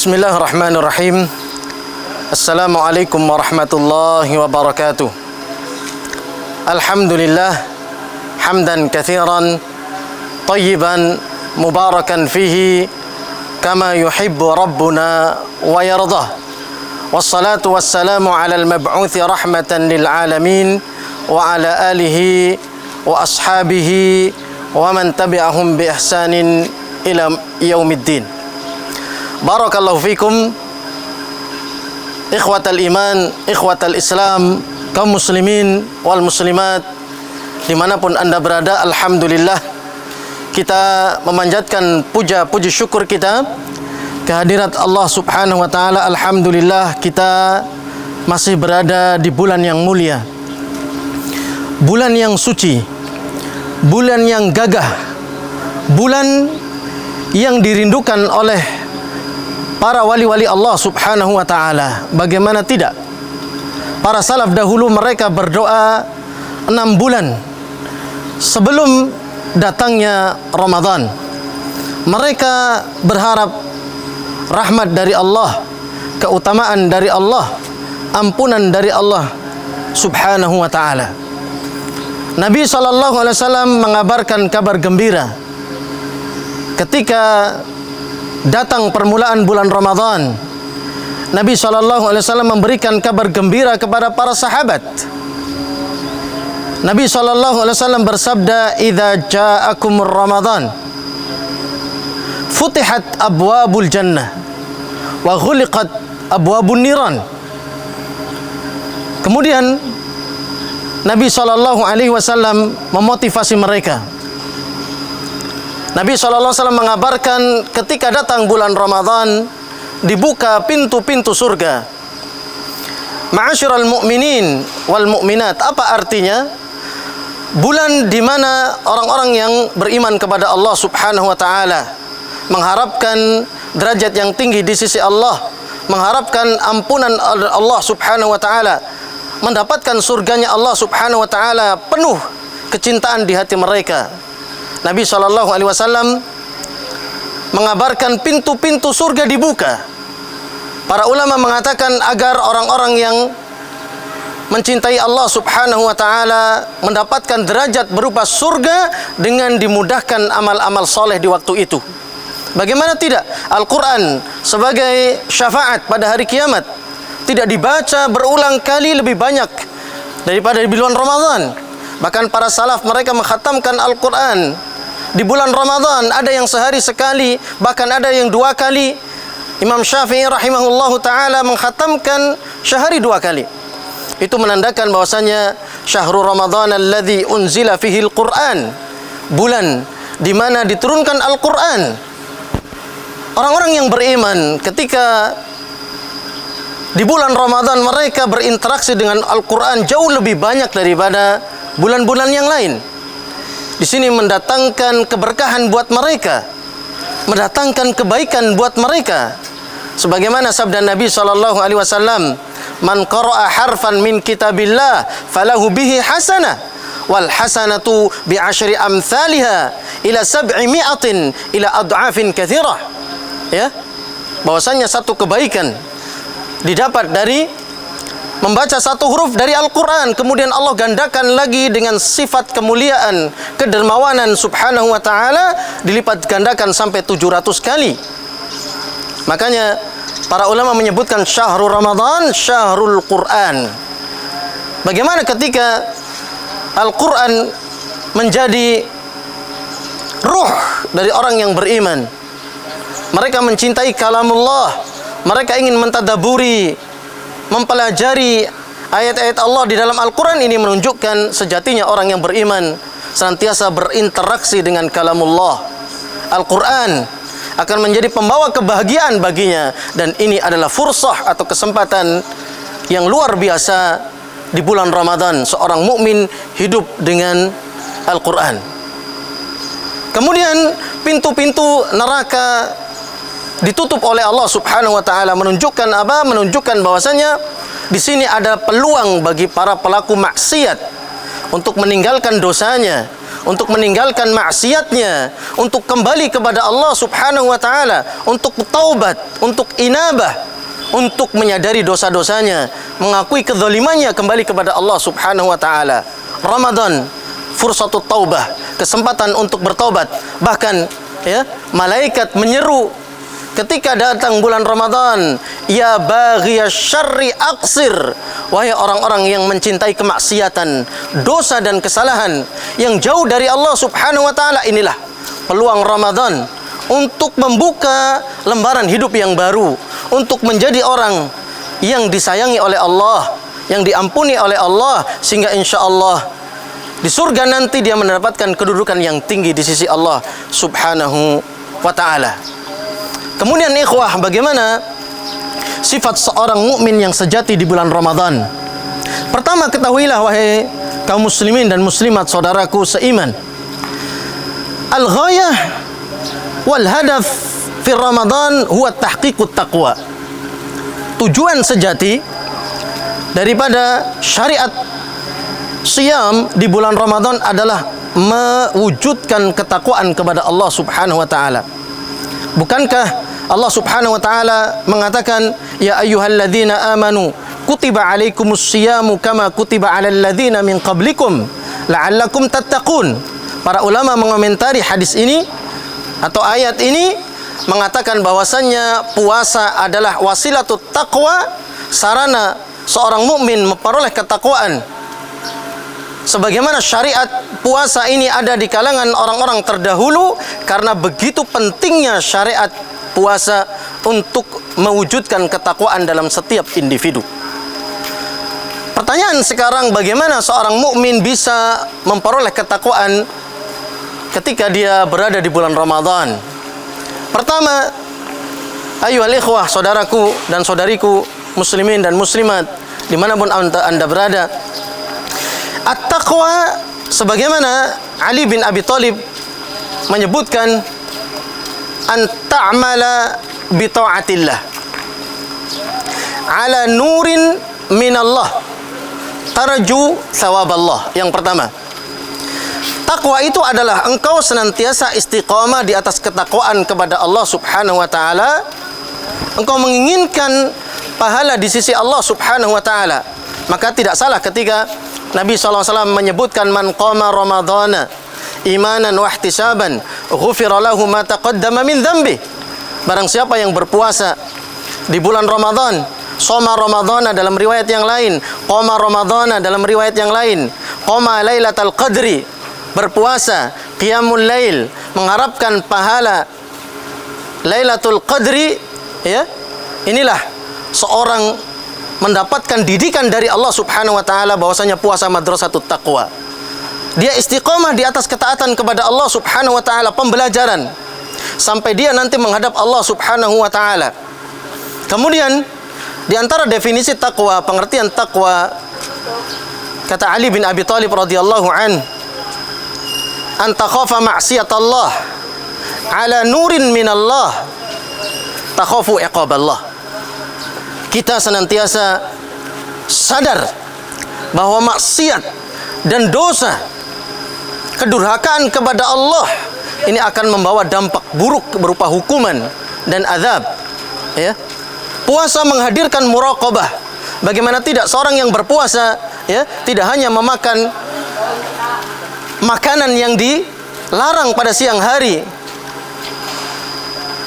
Bismillahirrahmanirrahim. Assalamualaikum warahmatullahi wabarakatuh. Alhamdulillah hamdan katsiran tayyiban mubarakan fihi kama yuhibbu rabbuna wa yardah. Wassalatu wassalamu ala al-mab'uthi rahmatan lil alamin wa ala alihi wa ashabihi wa man tabi'ahum bi ihsanin ila yaumiddin. Barakallahu fikum ikhwatal iman, ikhwatal islam, kaum muslimin wal muslimat dimanapun anda berada. Alhamdulillah kita memanjatkan puji syukur kita kehadirat Allah subhanahu wa ta'ala. Alhamdulillah kita masih berada di bulan yang mulia, bulan yang suci, bulan yang gagah, bulan yang dirindukan oleh para wali-wali Allah subhanahu wa ta'ala. Bagaimana tidak? Para salaf dahulu mereka berdoa 6 bulan sebelum datangnya Ramadan. Mereka berharap rahmat dari Allah, keutamaan dari Allah, ampunan dari Allah subhanahu wa ta'ala. Nabi SAW mengabarkan kabar gembira ketika datang permulaan bulan Ramadan. Nabi SAW memberikan kabar gembira kepada para sahabat. Nabi SAW bersabda, "Idza ja'akumur Ramadan, futihat abwabul jannah wa ghuliqat abwabun niran." Kemudian Nabi SAW memotivasi mereka. Nabi SAW mengabarkan ketika datang bulan Ramadan dibuka pintu-pintu surga. Ma'asyiral mu'minin wal mu'minat. Apa artinya? Bulan di mana orang-orang yang beriman kepada Allah subhanahu wa ta'ala mengharapkan derajat yang tinggi di sisi Allah, mengharapkan ampunan Allah subhanahu wa ta'ala, mendapatkan surganya Allah subhanahu wa ta'ala, penuh kecintaan di hati mereka. Nabi SAW mengabarkan pintu-pintu surga dibuka. Para ulama mengatakan agar orang-orang yang mencintai Allah subhanahu wa ta'ala mendapatkan derajat berupa surga dengan dimudahkan amal-amal soleh di waktu itu. Bagaimana tidak? Al-Quran sebagai syafaat pada hari kiamat tidak dibaca berulang kali lebih banyak daripada di bulan Ramadan. Bahkan para salaf mereka mengkhatamkan Al-Quran di bulan Ramadan, ada yang sehari sekali, bahkan ada yang 2 kali. Imam Syafi'i rahimahullahu ta'ala mengkhatamkan sehari 2 kali. Itu menandakan bahwasanya syahrul Ramadan alladzi unzila fihi al-Quran, bulan di mana diturunkan Al-Quran. Orang-orang yang beriman ketika di bulan Ramadan mereka berinteraksi dengan Al-Quran jauh lebih banyak daripada bulan-bulan yang lain. Di sini mendatangkan keberkahan buat mereka, mendatangkan kebaikan buat mereka. Sebagaimana sabda Nabi SAW, "Man qara'a harfan min kitabillah falahu bihi hasanah wal hasanatu bi 'asyri amsalha ila 700 ila ad'afin katsirah." Ya, bahwasanya satu kebaikan didapat dari membaca satu huruf dari Al-Quran, kemudian Allah gandakan lagi dengan sifat kemuliaan, kedermawanan subhanahu wa ta'ala, dilipat gandakan sampai 700 kali. Makanya para ulama menyebutkan syahrul Ramadan syahrul Quran. Bagaimana ketika Al-Quran menjadi ruh dari orang yang beriman. Mereka mencintai kalamullah, mereka ingin mentadaburi, mempelajari ayat-ayat Allah di dalam Al-Quran. Ini menunjukkan sejatinya orang yang beriman senantiasa berinteraksi dengan kalamullah. Al-Quran akan menjadi pembawa kebahagiaan baginya, dan ini adalah fursah atau kesempatan yang luar biasa di bulan Ramadan seorang mukmin hidup dengan Al-Quran. Kemudian pintu-pintu neraka ditutup oleh Allah subhanahu wa ta'ala. Menunjukkan apa? Menunjukkan bahwasanya di sini ada peluang bagi para pelaku maksiat untuk meninggalkan dosanya, untuk meninggalkan maksiatnya, untuk kembali kepada Allah Subhanahu wa taala, untuk taubat, untuk inabah, untuk menyadari dosa-dosanya, mengakui kezalimannya, kembali kepada Allah Subhanahu wa taala. Ramadan fursatut taubah, kesempatan untuk bertobat. Bahkan ya, malaikat menyeru ketika datang bulan Ramadan, ya baghiyasy syarri aqsir, wahai orang-orang yang mencintai kemaksiatan, dosa dan kesalahan, yang jauh dari Allah Subhanahu wa taala. Inilah peluang Ramadan untuk membuka lembaran hidup yang baru, untuk menjadi orang yang disayangi oleh Allah, yang diampuni oleh Allah, sehingga insyaallah di surga nanti dia mendapatkan kedudukan yang tinggi di sisi Allah Subhanahu wa taala. Kemudian ikhwah, bagaimana sifat seorang mukmin yang sejati di bulan Ramadan? Pertama, ketahuilah wahai kaum muslimin dan muslimat, saudaraku seiman, al-ghayah wal hadaf fi Ramadan huwa tahqiqut taqwa. Tujuan sejati daripada syariat Siyam di bulan Ramadan adalah mewujudkan ketakwaan kepada Allah Subhanahu wa taala. Bukankah Allah Subhanahu wa taala mengatakan, ya ayyuhalladzina amanu kutiba alaikumus siyamu kama kutiba alal ladzina min qablikum la'allakum tattaqun. Para ulama mengomentari hadis ini atau ayat ini mengatakan bahwasannya puasa adalah wasilatut taqwa, sarana seorang mukmin memperoleh ketakwaan. Sebagaimana syariat puasa ini ada di kalangan orang-orang terdahulu, karena begitu pentingnya syariat puasa untuk mewujudkan ketakwaan dalam setiap individu. Pertanyaan sekarang, bagaimana seorang mukmin bisa memperoleh ketakwaan ketika dia berada di bulan Ramadan? Pertama, ayyuhal ikhwah, saudaraku dan saudariku muslimin dan muslimat dimanapun anda berada, at-taqwa, sebagaimana Ali bin Abi Thalib menyebutkan, an ta'mala bi ta'atillah ala nurin minallah tarju thawaballah. Yang pertama, takwa itu adalah engkau senantiasa istiqamah di atas ketakwaan kepada Allah Subhanahu wa taala. Engkau menginginkan pahala di sisi Allah Subhanahu wa taala. Maka tidak salah ketika Nabi SAW menyebutkan, man qama ramadhana imanan wa ihtisaban ghufira lahu ma taqaddama min dhanbi. Barang siapa yang berpuasa di bulan Ramadan, shoma ramadhana dalam riwayat yang lain, qama ramadhana dalam riwayat yang lain, qama lailatul qadri, berpuasa qiyamul lail, mengharapkan pahala lailatul qadri, ya, inilah seorang mendapatkan didikan dari Allah Subhanahu wa taala bahwasanya puasa madrasatut taqwa. Dia istiqamah di atas ketaatan kepada Allah Subhanahu wa taala, pembelajaran sampai dia nanti menghadap Allah Subhanahu wa taala. Kemudian di antara definisi takwa, pengertian takwa, kata Ali bin Abi Thalib radhiyallahu an takhafa ma'siyatallah ala nurin minallah takhafu iqaballah. Kita senantiasa sadar bahwa maksiat dan dosa, kedurhakaan kepada Allah ini akan membawa dampak buruk berupa hukuman dan azab. Ya. Puasa menghadirkan muraqabah. Bagaimana tidak, seorang yang berpuasa, ya, tidak hanya memakan makanan yang dilarang pada siang hari,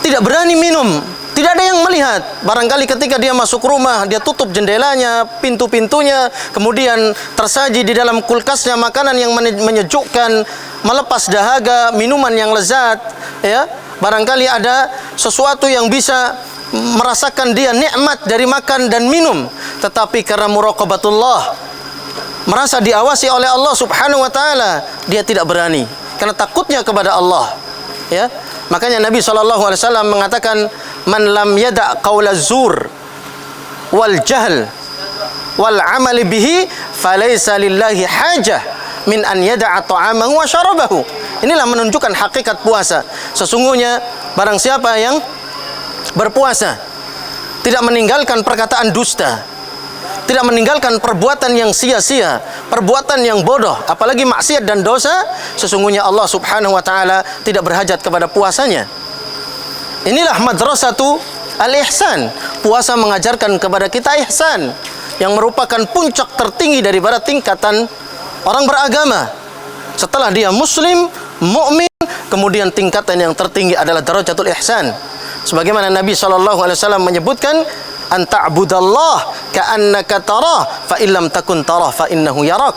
tidak berani minum, tidak ada yang melihat. Barangkali ketika dia masuk rumah, dia tutup jendelanya, pintu-pintunya, kemudian tersaji di dalam kulkasnya makanan yang menyejukkan, melepas dahaga, minuman yang lezat, ya. Barangkali ada sesuatu yang bisa merasakan dia nikmat dari makan dan minum, tetapi karena muraqabatullah, merasa diawasi oleh Allah Subhanahu wa taala, dia tidak berani karena takutnya kepada Allah, ya. Makanya Nabi SAW mengatakan, man lam yada' qawla zur wal jahl wal amal bihi falaysa lillahi hajah min an yada'a ta'amahu wa syarabahu. Inilah menunjukkan hakikat puasa. Sesungguhnya barang siapa yang berpuasa tidak meninggalkan perkataan dusta, tidak meninggalkan perbuatan yang sia-sia, perbuatan yang bodoh, apalagi maksiat dan dosa, sesungguhnya Allah Subhanahu wa taala tidak berhajat kepada puasanya. Inilah madrasatu al-ihsan. Puasa mengajarkan kepada kita ihsan, yang merupakan puncak tertinggi daripada tingkatan orang beragama. Setelah dia muslim, mukmin, kemudian tingkatan yang tertinggi adalah darajatul ihsan. Sebagaimana Nabi SAW menyebutkan, anta'budallah ka'annaka tarah fa illam takun tarah fa innahu yarak.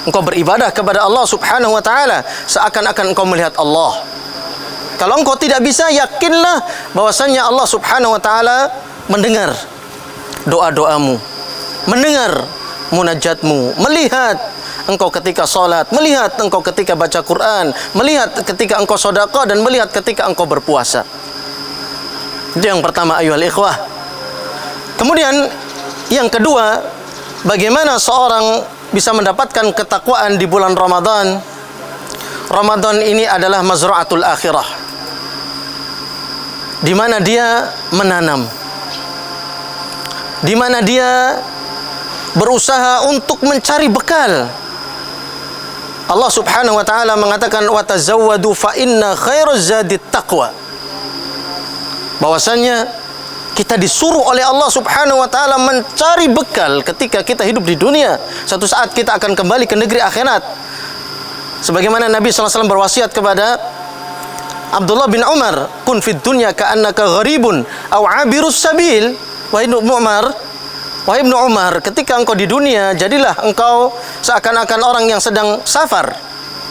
Engkau beribadah kepada Allah Subhanahu wa taala seakan-akan engkau melihat Allah. Kalau engkau tidak bisa, yakinlah bahwasannya Allah Subhanahu wa taala mendengar doa-doamu, mendengar munajatmu, melihat engkau ketika salat, melihat engkau ketika baca Quran, melihat ketika engkau sedekah, dan melihat ketika engkau berpuasa. Itu yang pertama, ayyuhal ikhwah. Kemudian yang kedua, bagaimana seorang bisa mendapatkan ketakwaan di bulan Ramadan? Ramadan ini adalah mazra'atul akhirah, di mana dia menanam, di mana dia berusaha untuk mencari bekal. Allah Subhanahu wa taala mengatakan, wa tazawwadu fa inna khairaz zadit taqwa. Bahwasanya kita disuruh oleh Allah Subhanahu wa taala mencari bekal ketika kita hidup di dunia. Suatu saat kita akan kembali ke negeri akhirat. Sebagaimana Nabi SAW berwasiat kepada Abdullah bin Umar, kun fid dunya ka'annaka gharibun aw 'abirus sabil. Wahai Ibnu Umar, ketika engkau di dunia, jadilah engkau seakan-akan orang yang sedang safar,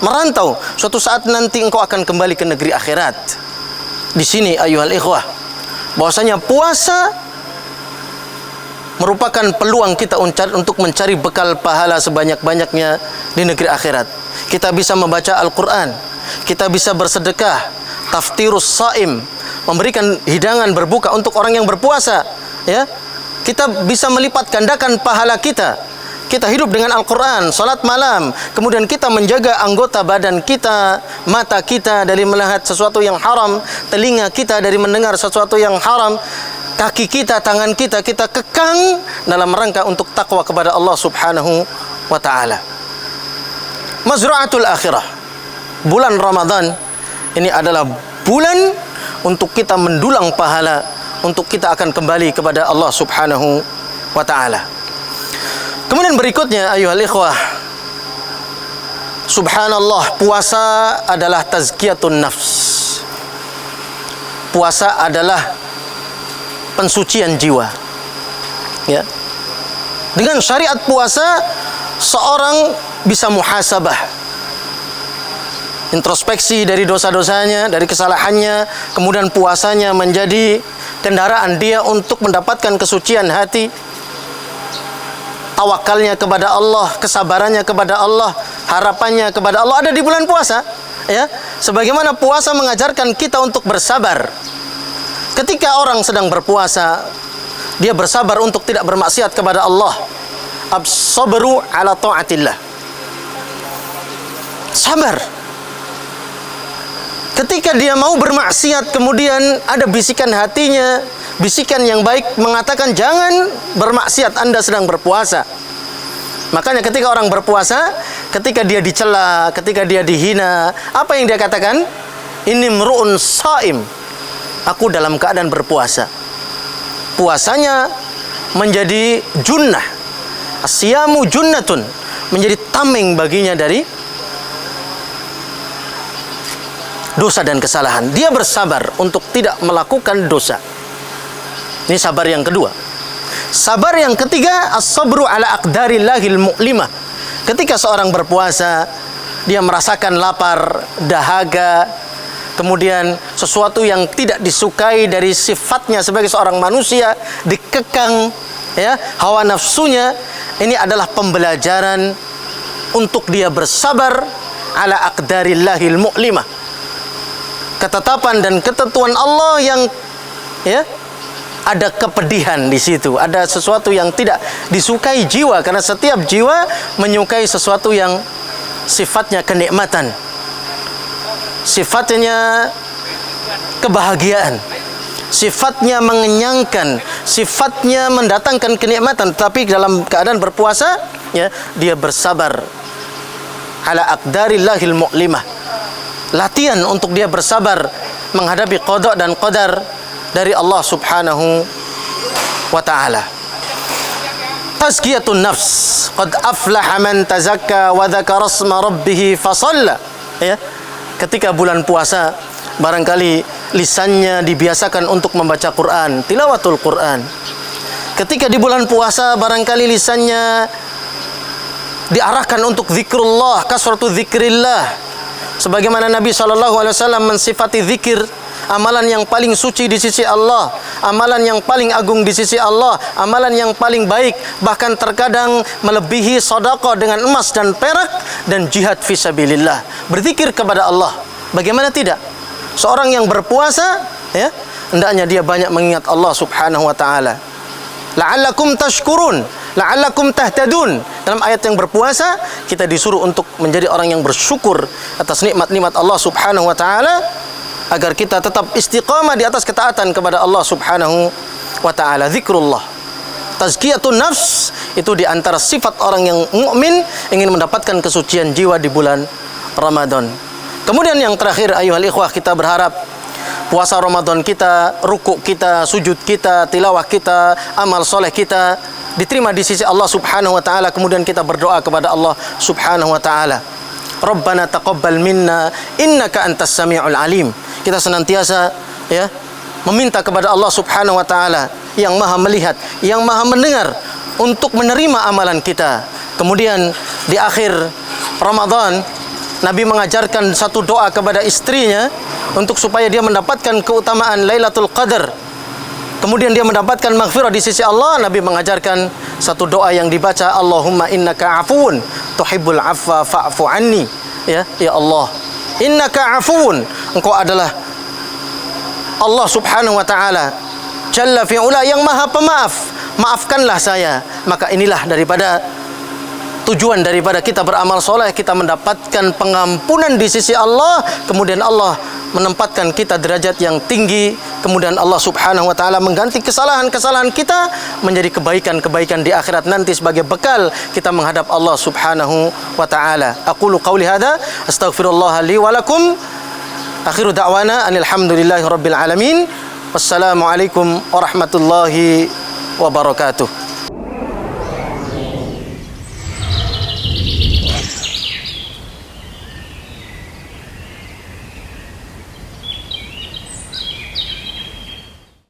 merantau. Suatu saat nanti engkau akan kembali ke negeri akhirat. Di sini ayyuhal ikhwah, bahwasanya puasa merupakan peluang kita untuk mencari bekal pahala sebanyak-banyaknya di negeri akhirat. Kita bisa membaca Al-Quran, kita bisa bersedekah, taftirus saim, memberikan hidangan berbuka untuk orang yang berpuasa, ya. Kita bisa melipat gandakan pahala kita. Kita hidup dengan Al-Quran, salat malam, kemudian kita menjaga anggota badan kita, mata kita dari melihat sesuatu yang haram, telinga kita dari mendengar sesuatu yang haram, kaki kita, tangan kita, kita kekang dalam rangka untuk takwa kepada Allah Subhanahu wa ta'ala. Mazra'atul akhirah, bulan Ramadan ini adalah bulan untuk kita mendulang pahala, untuk kita akan kembali kepada Allah Subhanahu wa ta'ala. Kemudian berikutnya, ayyuhal ikhwah, subhanallah, puasa adalah tazkiyatun nafs. Puasa adalah pensucian jiwa, ya. Dengan syariat puasa, seorang bisa muhasabah, introspeksi dari dosa-dosanya, dari kesalahannya, kemudian puasanya menjadi kendaraan dia untuk mendapatkan kesucian hati, tawakalnya kepada Allah, kesabarannya kepada Allah, harapannya kepada Allah ada di bulan puasa, ya. Sebagaimana puasa mengajarkan kita untuk bersabar. Ketika orang sedang berpuasa, dia bersabar untuk tidak bermaksiat kepada Allah. As-sabru ala ta'atillah. Sabar. Ketika dia mau bermaksiat, kemudian ada bisikan hatinya, bisikan yang baik mengatakan, jangan bermaksiat, Anda sedang berpuasa. Makanya ketika orang berpuasa, ketika dia dicela, ketika dia dihina, apa yang dia katakan? Ini mru'un shaim, aku dalam keadaan berpuasa. Puasanya menjadi junnah, asyamu junnatun, menjadi tameng baginya dari dosa dan kesalahan. Dia bersabar untuk tidak melakukan dosa. Ini sabar yang kedua. Sabar yang ketiga, as-sabru ala aqdarillahil mu'limah. Ketika seorang berpuasa, dia merasakan lapar, dahaga, kemudian sesuatu yang tidak disukai dari sifatnya sebagai seorang manusia dikekang, ya, hawa nafsunya. Ini adalah pembelajaran untuk dia bersabar ala aqdarillahil mu'limah, ketetapan dan ketentuan Allah yang, ya, ada kepedihan di situ, ada sesuatu yang tidak disukai jiwa, karena setiap jiwa menyukai sesuatu yang sifatnya kenikmatan, sifatnya kebahagiaan, sifatnya mengenyangkan, sifatnya mendatangkan kenikmatan, tapi dalam keadaan berpuasa, ya, dia bersabar. Ala aqdarillahil mu'limah. Latihan untuk dia bersabar menghadapi qada dan qadar dari Allah Subhanahu wa ta'ala. Tazkiyatun nafs. Qad aflaha man tazakka wa dzakara asma rabbih fasalla. Ya. Ketika bulan puasa, barangkali lisannya dibiasakan untuk membaca Quran, tilawatul Quran. Ketika di bulan puasa, barangkali lisannya diarahkan untuk zikrullah, kasratu zikrillah. Sebagaimana Nabi SAW mensifati zikir, amalan yang paling suci di sisi Allah, amalan yang paling agung di sisi Allah, amalan yang paling baik, bahkan terkadang melebihi sedekah dengan emas dan perak dan jihad fisabilillah. Berzikir kepada Allah. Bagaimana tidak? Seorang yang berpuasa, ya, hendaknya dia banyak mengingat Allah Subhanahu wa taala. La'allakum tashkurun, la'allakum tahtadun. Dalam ayat yang berpuasa, kita disuruh untuk menjadi orang yang bersyukur atas nikmat-nikmat Allah Subhanahu wa taala, agar kita tetap istiqamah di atas ketaatan kepada Allah Subhanahu wa taala. Zikrullah, tazkiyatun nafs, itu di antara sifat orang yang mukmin, ingin mendapatkan kesucian jiwa di bulan Ramadan. Kemudian yang terakhir, ayuhal ikhwah, kita berharap puasa Ramadan kita, rukuk kita, sujud kita, tilawah kita, amal soleh kita diterima di sisi Allah Subhanahu wa taala. Kemudian kita berdoa kepada Allah Subhanahu wa taala. Rabbana taqabbal minna innaka antas samiul alim. Kita senantiasa, ya, meminta kepada Allah Subhanahu wa taala yang Maha melihat, yang Maha mendengar, untuk menerima amalan kita. Kemudian di akhir Ramadan, Nabi mengajarkan satu doa kepada istrinya untuk supaya dia mendapatkan keutamaan Lailatul Qadar. Kemudian dia mendapatkan maghfirah di sisi Allah. Nabi mengajarkan satu doa yang dibaca, Allahumma innaka afuun tuhibbul afwa fa'fu anni. Ya Allah, innaka afuun, engkau adalah Allah Subhanahu wa taala Jalla fi'ula, yang maha pemaaf, maafkanlah saya. Maka inilah daripada tujuan daripada kita beramal soleh, kita mendapatkan pengampunan di sisi Allah. Kemudian Allah menempatkan kita derajat yang tinggi. Kemudian Allah Subhanahu wa taala mengganti kesalahan-kesalahan kita menjadi kebaikan-kebaikan di akhirat nanti sebagai bekal kita menghadap Allah Subhanahu wa taala. Aqulu qauli hadza astaghfirullah li wa lakum. Akhiru da'wana alhamdulillahi rabbil alamin. Wassalamualaikum warahmatullahi wabarakatuh.